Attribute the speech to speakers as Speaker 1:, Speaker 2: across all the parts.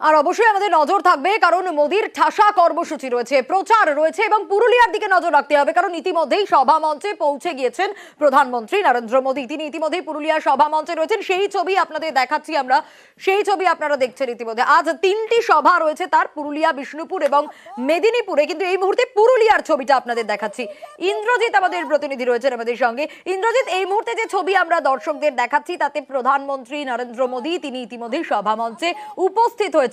Speaker 1: আর অবশ্যই আমাদের নজর থাকবে, কারণ মোদির ঠাসা কর্মসূচি রয়েছে, প্রচার রয়েছে এবং পুরুলিয়ার দিকে নজর রাখতে হবে, কারণ ইতিমধ্যেই সভা মঞ্চে পৌঁছে গিয়েছেন প্রধানমন্ত্রী নরেন্দ্র মোদী। তিনি ইতিমধ্যেই পুরুলিয়ার সভা মঞ্চে রয়েছেন, সেই ছবি আপনাদের দেখাচ্ছি আমরা, সেই ছবি আপনারা দেখছেন। ইতিমধ্যে আজ 3টি সভা রয়েছে তার, পুরুলিয়া, বিষ্ণুপুর এবং মেদিনীপুরে, কিন্তু এই মুহূর্তে পুরুলিয়ার ছবিটা আপনাদের দেখাচ্ছি। ইন্দ্রজিৎ আমাদের প্রতিনিধি রয়েছেন আমাদের সঙ্গে। ইন্দ্রজিৎ, এই মুহূর্তে যে ছবি আমরা দর্শকদের দেখাচ্ছি তাতে প্রধানমন্ত্রী নরেন্দ্র মোদী তিনি ইতিমধ্যেই সভা মঞ্চে উপস্থিত হয়েছেন।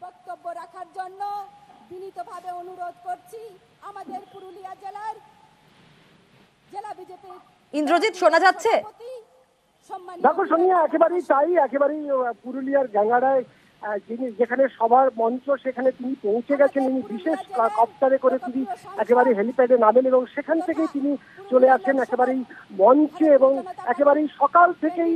Speaker 2: বক্তব্য রাখার জন্য বিনীতভাবে অনুরোধ করছি আমাদের পুরুলিয়া জেলার জেলা বিজেপি।
Speaker 1: ইন্দ্রজিৎ, শোনা যাচ্ছে?
Speaker 3: দেখো সোনিয়া, একেবারেই তাই, একেবারেই পুরুলিয়ার গাঙ্গাড়ায় যিনি যেখানে সভার মঞ্চ সেখানে তিনি পৌঁছে গেছেন। তিনি বিশেষ কপ্টারে করে তিনি একেবারে হেলিপ্যাডে নামেন এবং সেখান থেকেই তিনি চলে আসেন একেবারেই মঞ্চে। এবং একেবারেই সকাল থেকেই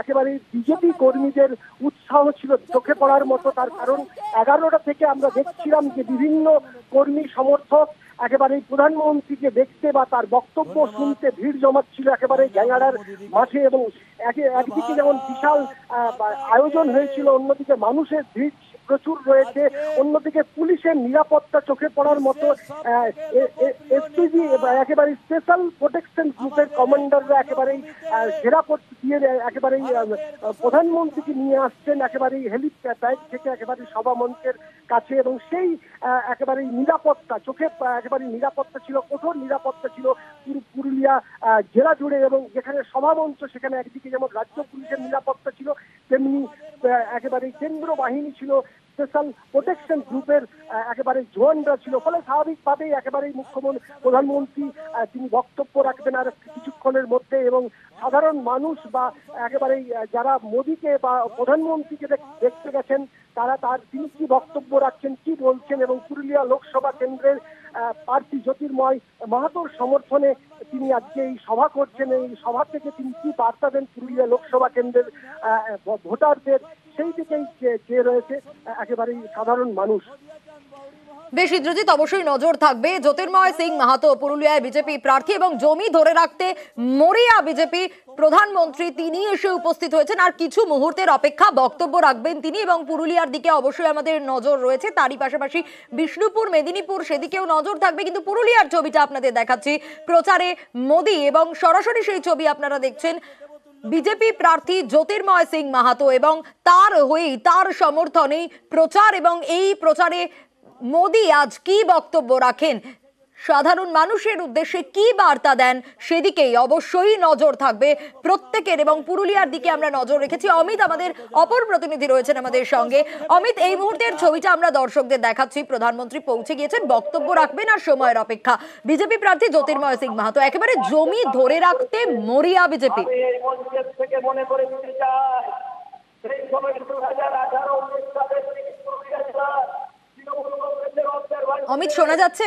Speaker 3: একেবারেই বিজেপি কর্মীদের উৎসাহ ছিল চোখে পড়ার মতো। তার কারণ 11টা থেকে আমরা দেখছিলাম যে বিভিন্ন কর্মী সমর্থক একেবারে প্রধানমন্ত্রীকে দেখতে বা তার বক্তব্য শুনতে ভিড় জমাচ্ছিল একেবারে গ্যাঙ্গাড়ার মাঠে। এবং একদিকে যেমন বিশাল আয়োজন হয়েছিল, অন্যদিকে মানুষের ভিড় প্রচুর রয়েছে, অন্যদিকে পুলিশের নিরাপত্তা চোখে পড়ার মতো। এসপিজি একেবারে স্পেশাল প্রোটেকশন গ্রুপের কমান্ডাররা একেবারেই ঘেরাপট দিয়ে একেবারেই প্রধানমন্ত্রীকে নিয়ে আসছেন একেবারেই হেলিপ্যাড থেকে একেবারে সভা মঞ্চের কাছে। এবং সেই একেবারেই নিরাপত্তা চোখে একেবারে নিরাপত্তা ছিল, কঠোর নিরাপত্তা ছিল পুরুলিয়া জেলা জুড়ে। এবং যেখানে সভা মঞ্চ সেখানে একদিকে যেমন রাজ্য পুলিশের নিরাপত্তা ছিল, তেমনি একেবারে কেন্দ্র বাহিনী ছিল, স্পেশাল প্রোটেকশন গ্রুপের একেবারে জওয়ানরা ছিল। ফলে স্বাভাবিকভাবেই একেবারেই প্রধানমন্ত্রী তিনি বক্তব্য রাখবেন আর কিছুক্ষণের মধ্যে। এবং সাধারণ মানুষ বা একেবারেই যারা মোদীকে বা প্রধানমন্ত্রীকে দেখতে গেছেন তারা তিনি কি বক্তব্য রাখছেন, কি বলছেন, এবং পুরুলিয়া লোকসভা কেন্দ্রের প্রার্থী জ্যোতির্ময় মাহাতোর সমর্থনে তিনি আজকে এই সভা করছেন, এই সভা থেকে তিনি কি বার্তা দেন পুরুলিয়া লোকসভা কেন্দ্রের ভোটারদের, সেই দিকেই চেয়ে রয়েছে একেবারেই সাধারণ মানুষ।
Speaker 1: বেশ ইন্দ্রজিৎ, অবশ্যই নজর থাকবে। জ্যোতির্ময় সিং মাহাতো পুরুলিয়ায় বিজেপি প্রার্থী এবং জমি ধরে রাখতে মরিয়া বিজেপি। প্রধানমন্ত্রী তিনি এসে উপস্থিত হয়েছেন, আর কিছু মুহূর্তের অপেক্ষা, বক্তব্য রাখবেন তিনি। এবং পুরুলিয়ার দিকে অবশ্যই আমাদের নজর রয়েছে, তারই পাশাপাশি বিষ্ণুপুর, মেদিনীপুর সেদিকেও নজর থাকবে। কিন্তু পুরুলিয়ার ছবিটা আপনাদের দেখাচ্ছি, প্রচারে মোদী, এবং সরাসরি সেই ছবি আপনারা দেখছেন। বিজেপি প্রার্থী জ্যোতির্ময় সিং মাহাতো এবং তার হয়েই, তার সমর্থনেই প্রচার। এবং এই প্রচারে মোদী আজ কি বক্তব্য রাখেন, সাধারণ মানুষের উদ্দেশ্যে কি বার্তা দেন, সেদিকেই অবশ্যই নজর থাকবে প্রত্যেকের। এবং পুরুলিয়ার দিকে আমরা নজর রেখেছি। অমিত আমাদের অপর প্রতিনিধি রয়েছেন আমাদের সঙ্গে। অমিত, এই মুহূর্তের ছবিটা আমরা দর্শকদের দেখাচ্ছি, প্রধানমন্ত্রী পৌঁছে গিয়েছেন, বক্তব্য রাখবেন আর সময়ের অপেক্ষা। বিজেপি প্রার্থী জ্যোতির্ময় সিং মাহাতো, একেবারে জমি ধরে রাখতে মরিয়া বিজেপি। অমিত, শোনা যাচ্ছে?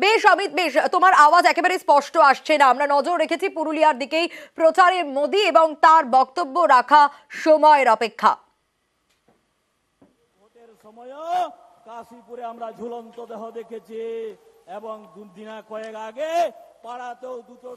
Speaker 1: বেশ অমিত, বেশ, তোমার আওয়াজ একেবারে স্পষ্ট আসছে না। আমরা নজর রেখেছি পুরুলিয়ার দিকেই, প্রচারে মোদী এবং তার বক্তব্য রাখা সময়ের অপেক্ষা।
Speaker 4: কাশীপুরে আমরা ঝুলন্ত দেহ দেখেছি এবং দিনা কয়েক আগে পাড়াতেও দুটো